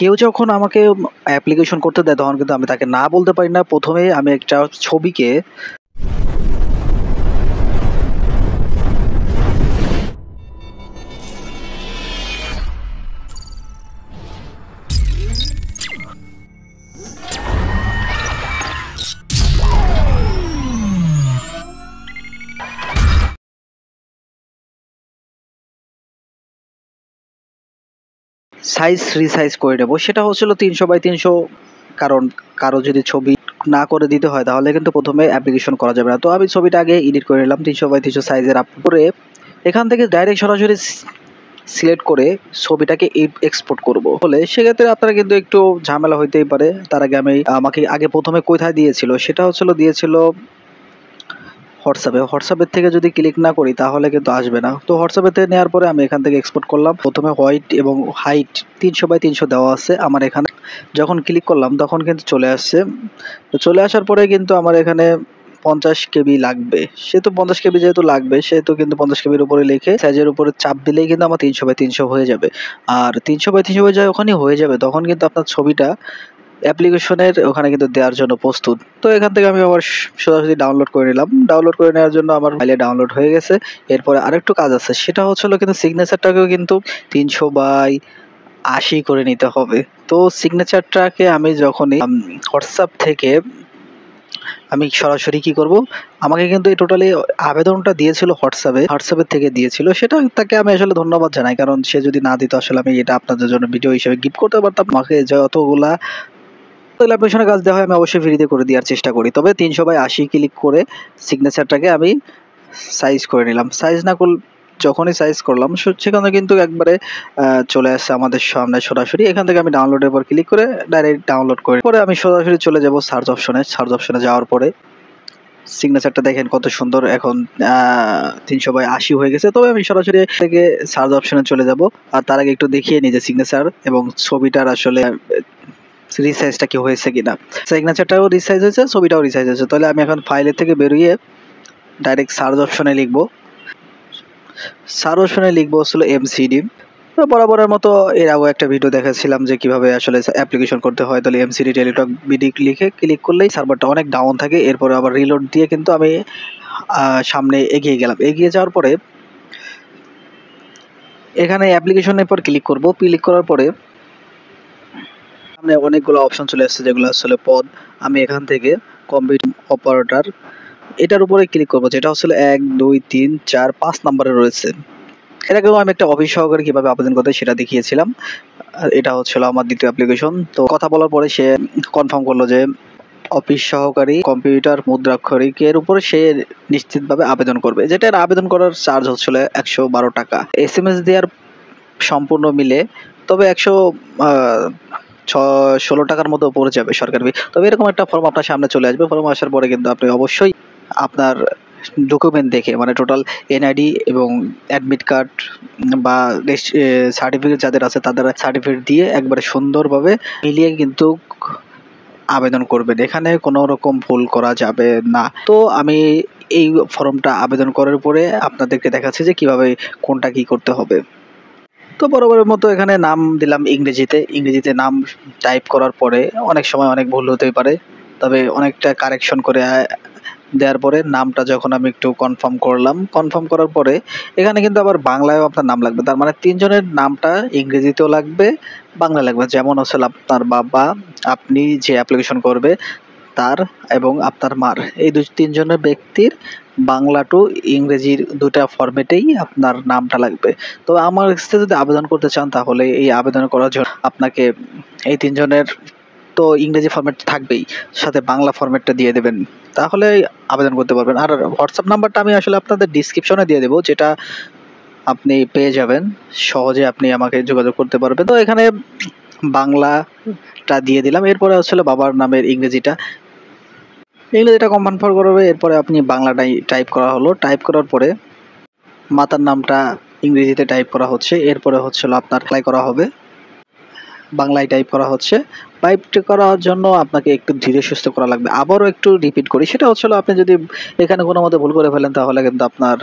কেউ যখন আমাকে অ্যাপ্লিকেশন করতে দেয় তখন কিন্তু আমি তাকে না বলতে পারি না। প্রথমে আমি একটা ছবিকে সাইজ রিসাইজ করে নেব। সেটা হচ্ছিল 300x300, কারণ কারো যদি ছবি না করে দিতে হয় তাহলে কিন্তু প্রথমে অ্যাপ্লিকেশন করা যাবে না। তো আমি ছবিটা আগে এডিট করে নিলাম 300x300 সাইজের। করে এখান থেকে ডাইরেক্ট সরাসরি সিলেক্ট করে ছবিটাকে এক্সপোর্ট করব হলে সেক্ষেত্রে আপনারা কিন্তু একটু ঝামেলা হইতেই পারে। তার আগে আমাকে আগে প্রথমে কোথায় দিয়েছিল, সেটা দিয়েছিল হোয়াটসঅ্যাপের থেকে যদি ক্লিক না করি তাহলে কিন্তু আসবে না। তো হোয়াটসঅ্যাপের থেকে নেওয়ার পরে আমি এখান থেকে এক্সপোর্ট করলাম। প্রথমে হোয়াইট এবং হাইট 300x300 দেওয়া আছে আমার এখানে। যখন ক্লিক করলাম তখন কিন্তু চলে আসছে। তো চলে আসার পরে কিন্তু আমার এখানে 50 কেবি লাগবে। সেহেতু 50 কেবি যেহেতু লাগবে সেহেতু কিন্তু 50 কেবির উপরে লিখে সাইজের উপরে চাপ দিলেই কিন্তু আমার 300x300 হয়ে যাবে। আর 300x300 যখনই হয়ে যাবে তখন কিন্তু আপনার ছবিটা অ্যাপ্লিকেশনের ওখানে কিন্তু দেওয়ার জন্য প্রস্তুত। তো এখান থেকে আমি আবার সরাসরি ডাউনলোড করে নিলাম। ডাউনলোড করে নেওয়ার জন্য আমার ফাইলে ডাউনলোড হয়ে গেছে। এরপরে আরেকটু কাজ আছে, সেটা কিন্তু সিগনেচারটাকেও কিন্তু 300/80 করে নিতে হবে। তো সিগনেচারটাকে আমি যখনই হোয়াটসঅ্যাপ থেকে আমি সরাসরি কি করব, আমাকে কিন্তু এই টোটালি আবেদনটা দিয়েছিল হোয়াটসঅ্যাপের থেকে দিয়েছিল। সেটা তাকে আমি আসলে ধন্যবাদ জানাই, কারণ সে যদি না দিত আসলে আমি এটা আপনাদের জন্য ভিডিও হিসেবে গিফট করতে পারতাম। আমাকে যতগুলা অ্যাপ্লিকেশনের কাজ দেওয়া হয় আমি অবশ্যই ফ্রিতে করে দেওয়ার চেষ্টা করি। তবে 300/80 ক্লিক করে সিগনেচারটাকে আমি সাইজ করে নিলাম। যখনই সাইজ করলাম সেখানে কিন্তু একবারে চলে আসছে আমাদের সামনে সরাসরি। এখান থেকে আমি ডাউনলোডের উপর ক্লিক করে ডাইরেক্ট ডাউনলোড করে পরে আমি সরাসরি চলে যাব সার্চ অপশনে যাওয়ার পরে সিগনেচারটা দেখেন কত সুন্দর এখন 300/80 হয়ে গেছে। তবে আমি সরাসরি থেকে সার্চ অপশনে চলে যাব। আর তার আগে একটু দেখিয়ে নিই যে সিগনেচার এবং ছবিটার আসলে রিসাইজটা কি হয়েছে কিনা। সিগনেচারটাও রিসাইজ হয়েছে, ছবিটাও রিসাইজ হয়েছে। তাহলে আমি এখন ফাইলের থেকে বেরিয়ে ডাইরেক্ট সার্চ অপশনে লিখবো। সার্চ অপশনে লিখবো হলো এমসিডি। তো বরাবরের মতো এর আগে একটা ভিডিও দেখাচ্ছিলাম যে কিভাবে আসলে অ্যাপ্লিকেশন করতে হয়। তাহলে এমসিডি টেলিটক বিডি লিখে ক্লিক করলেই সার্ভারটা অনেক ডাউন থাকে। এরপরে আবার রিলোড দিয়ে কিন্তু আমি সামনে এগিয়ে গেলাম। এগিয়ে যাওয়ার পরে এখানে অ্যাপ্লিকেশনের পর ক্লিক করব। ক্লিক করার পরে সামনে অনেকগুলো অপশন চলে আসছে যেগুলো আসলে পদ। আমি এখান থেকে কম্পিউটার অপারেটর এটার উপরে ক্লিক করব, যেটা 1 2 3 4 5 নম্বরে রয়েছে। এর আগেও আমি একটা অফিস সহকারী কিভাবে আবেদন করতে সেটা দেখিয়েছিলাম। এটা আমার দ্বিতীয় অ্যাপ্লিকেশন। তো কথা বলার পরে সে কনফার্ম করলো যে অফিস সহকারী কম্পিউটার মুদ্রাক্ষরিকের উপরে সে নিশ্চিতভাবে আবেদন করবে, যেটার আবেদন করার চার্জ 112 টাকা। SMS দেওয়ার সম্পূর্ণ মিলে তবে 116 টাকার মতো পড়ে যাবে সরকারি। তবে এরকম একটা ফর্ম আপনার সামনে চলে আসবে। ফর্ম আসার পরে কিন্তু আপনি অবশ্যই আপনার ডকুমেন্ট দেখে, মানে টোটাল এনআইডি এবং অ্যাডমিট কার্ড বা সার্টিফিকেট যাদের আছে তাদের সার্টিফিকেট দিয়ে একবারে সুন্দরভাবে মিলিয়ে কিন্তু আবেদন করবেন। এখানে কোনো রকম ভুল করা যাবে না। তো আমি এই ফর্মটা আবেদন করার পরে আপনাদেরকে দেখাচ্ছি যে কিভাবে কোনটা কি করতে হবে। তো বরাবরের মতো এখানে নাম দিলাম ইংরেজিতে নাম টাইপ করার পরে অনেক সময় অনেক ভুল হতেই পারে, তবে অনেকটা কারেকশন করে দেওয়ার পরে নামটা যখন আমি একটু কনফার্ম করার পরে এখানে কিন্তু আবার বাংলায়ও আপনার নাম লাগবে। তার মানে 3 জনের নামটা ইংরেজিতেও লাগবে, বাংলা লাগবে। যেমন আপনার বাবা, আপনি যে অ্যাপ্লিকেশন করবে তার এবং আপনার মার, এই 3 জনের ব্যক্তির বাংলা টু ইংরেজির দুটা ফরম্যাটেই আপনার নামটা লাগবে। তো আমার কাছে যদি আবেদন করতে চান তাহলে এই আবেদন করার জন্য আপনাকে এই 3 জনের তো ইংরেজি ফরম্যাট থাকবেই, সাথে বাংলা ফরম্যাটটা দিয়ে দেবেন, তাহলে আবেদন করতে পারবেন। আর হোয়াটসঅ্যাপ নাম্বারটা আমি আপনাদের ডিসক্রিপশনে দিয়ে দেবো, যেটা আপনি পেয়ে যাবেন সহজে, আপনি আমাকে যোগাযোগ করতে পারবেন। তো এখানে বাংলাটা দিয়ে দিলাম। এরপরে বাবার নামের ইংরেজিটা কনফার্ম করবে। এরপরে আপনি বাংলাটাই টাইপ করা হলো। টাইপ করার পরে মাতার নামটা ইংরেজিতে টাইপ করা হচ্ছে। এরপরে আপনার অ্যাপ্লাই করা হবে, বাংলায় টাইপ করা হচ্ছে। টাইপ করার জন্য আপনাকে একটু ধীরে সুস্থে করা লাগবে। আবারও একটু রিপিট করি, সেটা আপনি যদি এখানে কোনো মতে ভুল করে ফেলেন তাহলে কিন্তু আপনার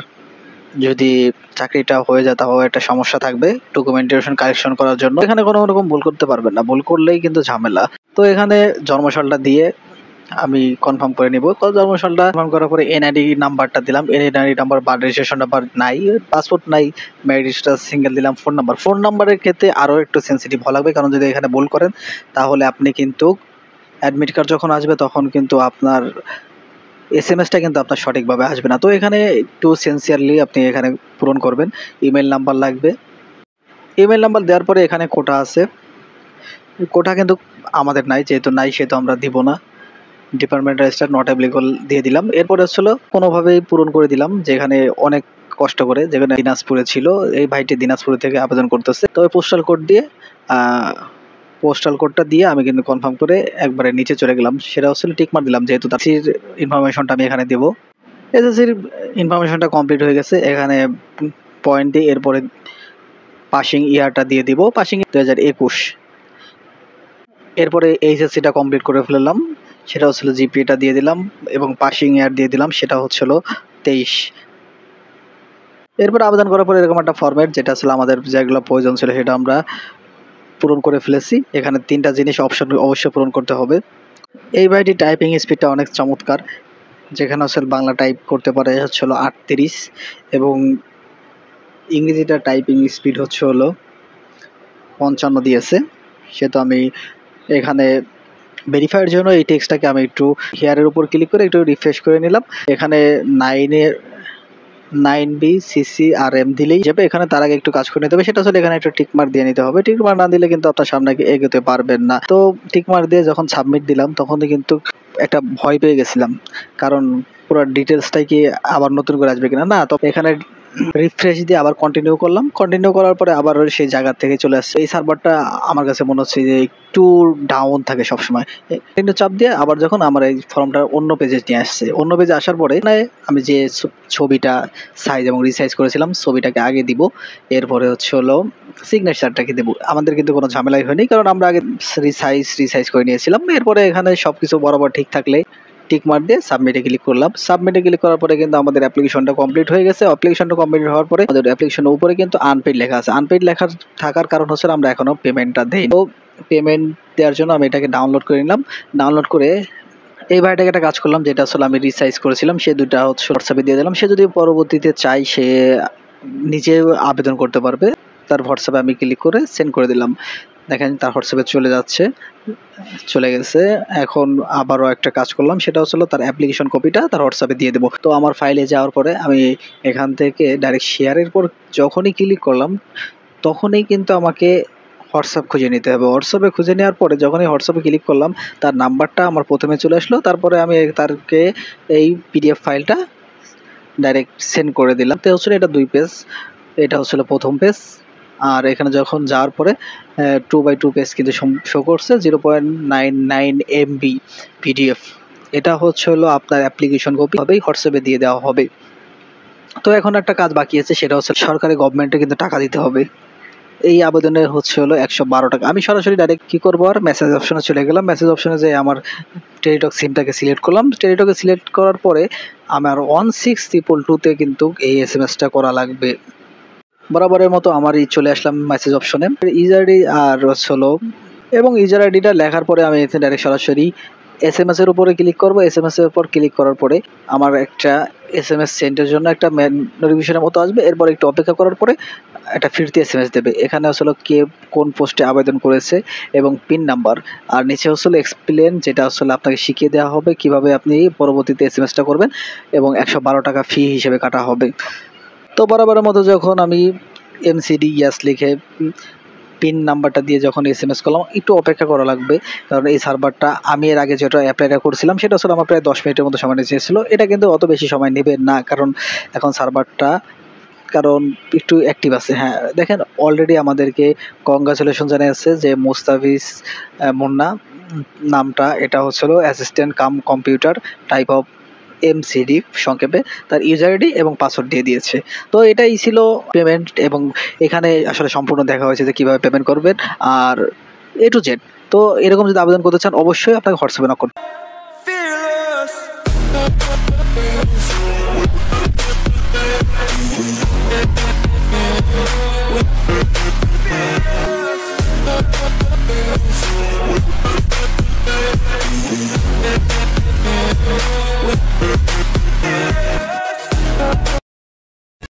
যদি চাকরিটা হয়ে যায় তাহলে একটা সমস্যা থাকবে ডকুমেন্টেশন কালেকশন করার জন্য। এখানে কোনো রকম ভুল করতে পারবেন না, ভুল করলেই কিন্তু ঝামেলা। তো এখানে জন্মসালটা দিয়ে আমি কনফার্ম করে নিব। জন্মসালটা কনফার্ম করার পরে এনআইডি নাম্বারটা দিলাম, NID number, birth registration number নাই, পাসপোর্ট নাই, ম্যারেজ সিঙ্গেল দিলাম। ফোন নাম্বারের ক্ষেত্রে আরও একটু সেন্সিটিভ হওয়া লাগবে, কারণ যদি এখানে ভুল করেন তাহলে আপনি কিন্তু অ্যাডমিট কার্ড যখন আসবে তখন কিন্তু আপনার এসএমএসটা কিন্তু আপনার সঠিকভাবে আসবে না। তো এখানে একটু সিনসিয়ারলি আপনি এখানে পূরণ করবেন। ইমেল নাম্বার লাগবে। ইমেল নাম্বার দেওয়ার পরে এখানে কোটা আছে, কোটা কিন্তু আমাদের নাই, যেহেতু নাই সেহেতু আমরা দিব না। ডিপার্টমেন্ট রেজিস্টার নট অ্যাপ্লিকেবল দিয়ে দিলাম। এরপরে হচ্ছিল কোনোভাবেই পূরণ করে দিলাম, যেখানে অনেক কষ্ট করে, যেখানে দিনাজপুরে ছিল, এই ভাইটি দিনাজপুর থেকে আবেদন করতেছে। তবে পোস্টাল কোড দিয়ে পোস্টাল কোডটা দিয়ে আমি কিন্তু কনফার্ম করে একবারে নিচে চলে গেলাম। সেটা হচ্ছিল টিকমার দিলাম, যেহেতু তার ইনফরমেশনটা আমি এখানে দেবো। এসএসসির ইনফরমেশনটা কমপ্লিট হয়ে গেছে, এখানে পয়েন্ট দিয়ে এরপরে পাসিং ইয়ারটা দিয়ে দিব, পাসিং 2021। এরপরে এইচএসসিটা কমপ্লিট করে ফেললাম, সেটা হচ্ছিল জিপিএটা দিয়ে দিলাম এবং পাসিং ইয়ার দিয়ে দিলাম, সেটা হচ্ছিল 23। এরপর আবেদন করার পরে এরকম একটা ফরম্যাট, যেটা আসলে আমাদের যেগুলো প্রয়োজন ছিল সেটা আমরা পূরণ করে ফেলেছি। এখানে 3টা জিনিস অপশন অবশ্যই পূরণ করতে হবে। এই ভাইটি টাইপিং স্পিডটা অনেক চমৎকার, যেখানে আসলে বাংলা টাইপ করতে পারে হচ্ছিল 38 এবং ইংরেজিটা টাইপিং স্পিড হচ্ছে হলো 55 দিয়েছে। সেটা আমি এখানে ভেরিফাইয়ের জন্য এই টেক্সটটাকে আমি একটু হেয়ারের উপর ক্লিক করে একটু রিফ্রেশ করে নিলাম। এখানে 9B CCRM দিলেই যাবে। এখানে তার আগে একটু কাজ করে নিতে হবে, সেটা আসলে এখানে একটু টিকমার্ক দিয়ে নিতে হবে। টিকমার্ক না দিলে কিন্তু আপনার সামনে এগোতে পারবেন না। তো টিকমার্ক দিয়ে যখন সাবমিট দিলাম তখনই কিন্তু একটা ভয় পেয়ে গেছিলাম, কারণ পুরো ডিটেলসটাই কি আবার নতুন করে আসবে কিনা। না, তো এখানে রিফ্রেশ দিয়ে আবার কন্টিনিউ করলাম। কন্টিনিউ করার পরে আবার সেই জায়গা থেকে চলে আসছে। এই সার্ভারটা আমার কাছে মনে হচ্ছে যে একটু ডাউন থাকে সবসময়। কিন্তু চাপ দিয়ে আবার যখন আমার এই ফর্মটা অন্য পেজে নিয়ে আসছে, অন্য পেজে আসার পরে আমি যে ছবিটা সাইজ এবং রিসাইজ করেছিলাম ছবিটাকে আগে দিব, এরপরে হচ্ছে হলো সিগনেচারটাকে দেবো। আমাদের কিন্তু কোনো ঝামেলাই হয়নি, কারণ আমরা আগে রিসাইজ করে নিয়েছিলাম। এরপরে এখানে সবকিছু বরাবর ঠিক থাকলে টিকমার্ক দিয়ে সাবমিটে ক্লিক করলাম। সাবমিটে ক্লিক করার পরে কিন্তু আমাদের অ্যাপ্লিকেশনটা কমপ্লিট হয়ে গেছে। অ্যাপ্লিকেশনটা কমপ্লিট হওয়ার পরে আমাদের অ্যাপ্লিকেশনের উপরে কিন্তু আনপেইড লেখা আছে। আনপেইড লেখা থাকার কারণ হচ্ছে আমরা এখনো পেমেন্টটা দেইনি। তো পেমেন্ট দেওয়ার জন্য আমি এটাকে ডাউনলোড করে নিলাম। ডাউনলোড করে এই ভাইটাকে একটা কাজ করলাম, যেটা আসলে আমি রিসাইজ করেছিলাম, সে দুটা হচ্ছে হোয়াটসঅ্যাপে দিয়ে দিলাম। সে যদি পরবর্তীতে চাই সে নিজে আবেদন করতে পারবে। তার হোয়াটসঅ্যাপে আমি ক্লিক করে সেন্ড করে দিলাম। দেখেন তার হোয়াটসঅ্যাপে চলে যাচ্ছে, চলে গেছে। এখন আবারও একটা কাজ করলাম, সেটা হচ্ছিল তার অ্যাপ্লিকেশন কপিটা তার হোয়াটসঅ্যাপে দিয়ে দেবো। তো আমার ফাইলে যাওয়ার পরে আমি এখান থেকে ডাইরেক্ট শেয়ারের পর যখনই ক্লিক করলাম তখনই কিন্তু আমাকে হোয়াটসঅ্যাপ খুঁজে নিতে হবে। হোয়াটসঅ্যাপে খুঁজে নেওয়ার পরে যখনই হোয়াটসঅ্যাপে ক্লিক করলাম তার নাম্বারটা আমার প্রথমে চলে আসলো। তারপরে আমি তারকে এই পিডিএফ ফাইলটা ডাইরেক্ট সেন্ড করে দিলাম। তো হচ্ছিল এটা 2 পেজ, এটা হচ্ছিল প্রথম পেজ। আর এখানে যখন যাওয়ার পরে 2x2 পেজ কিন্তু শো করছে, 0.99 MB পিডিএফ। এটা হচ্ছে হলো আপনার অ্যাপ্লিকেশন কপি হবেই হোয়াটসঅ্যাপে দিয়ে দেওয়া হবে। তো এখন একটা কাজ বাকি আছে, সেটা হচ্ছে সরকারি গভর্নমেন্টে কিন্তু টাকা দিতে হবে। এই আবেদনের হচ্ছে হলো 112 টাকা। আমি সরাসরি ডাইরেক্ট কি করবো, আর মেসেজ অপশনে চলে গেলাম। মেসেজ অপশনে যে আমার টেলিটক সিমটাকে সিলেক্ট করলাম। টেলিটকে সিলেক্ট করার পরে আমার 16222-তে কিন্তু এই এসএমএসটা করা লাগবে। বরাবরের মতো আমারই চলে আসলাম মেসেজ অপশনে, ইউজার আইডি আর হলো এবং ইউজার আইডিটা লেখার পরে আমি এখানে ডাইরেক্ট সরাসরি এসএমএস এর উপরে ক্লিক করব। এসএমএস এর উপর ক্লিক করার পরে আমার একটা এসএমএস সেন্ডের জন্য একটা নোটিফিকেশনের মতো আসবে। এরপর একটু অপেক্ষা করার পরে একটা ফিরতি এসএমএস দেবে। এখানে আসলে কে কোন পোস্টে আবেদন করেছে এবং পিন নাম্বার, আর নিচে আসলে এক্সপ্লেন, যেটা আসলে আপনাকে শিখিয়ে দেওয়া হবে কিভাবে আপনি পরবর্তীতে এসএমএসটা করবেন এবং 112 টাকা ফি হিসেবে কাটা হবে। তো বরাবরের মতো যখন আমি MCD ইয়াস লিখে পিন নাম্বারটা দিয়ে যখন এসএমএস করলাম, একটু অপেক্ষা করা লাগবে, কারণ এই সার্ভারটা আমি এর আগে যেটা অ্যাপ্লাইটা করছিলাম সেটা আসলে আমার প্রায় 10 মিনিটের মতো সময় নিয়েছিল। এটা কিন্তু অত বেশি সময় নেবে না, কারণ এখন সার্ভারটা একটু অ্যাক্টিভ আছে। হ্যাঁ দেখেন, অলরেডি আমাদেরকে কংগ্রাচুলেশন জানিয়েছে যে মুস্তাফিজ মুন্না নামটা, এটা হচ্ছিল assistant cum computer type of MCD সংক্ষেপে, তার ইউজার আইডি এবং পাসওয়ার্ড দিয়ে দিয়েছে। তো এটাই ছিল পেমেন্ট, এবং এখানে আসলে সম্পূর্ণ দেখা হয়েছে যে কীভাবে পেমেন্ট করবেন আর A to Z। তো এরকম যদি আবেদন করতে চান অবশ্যই আপনাকে হোয়াটসঅ্যাপে নক করুন। Yes.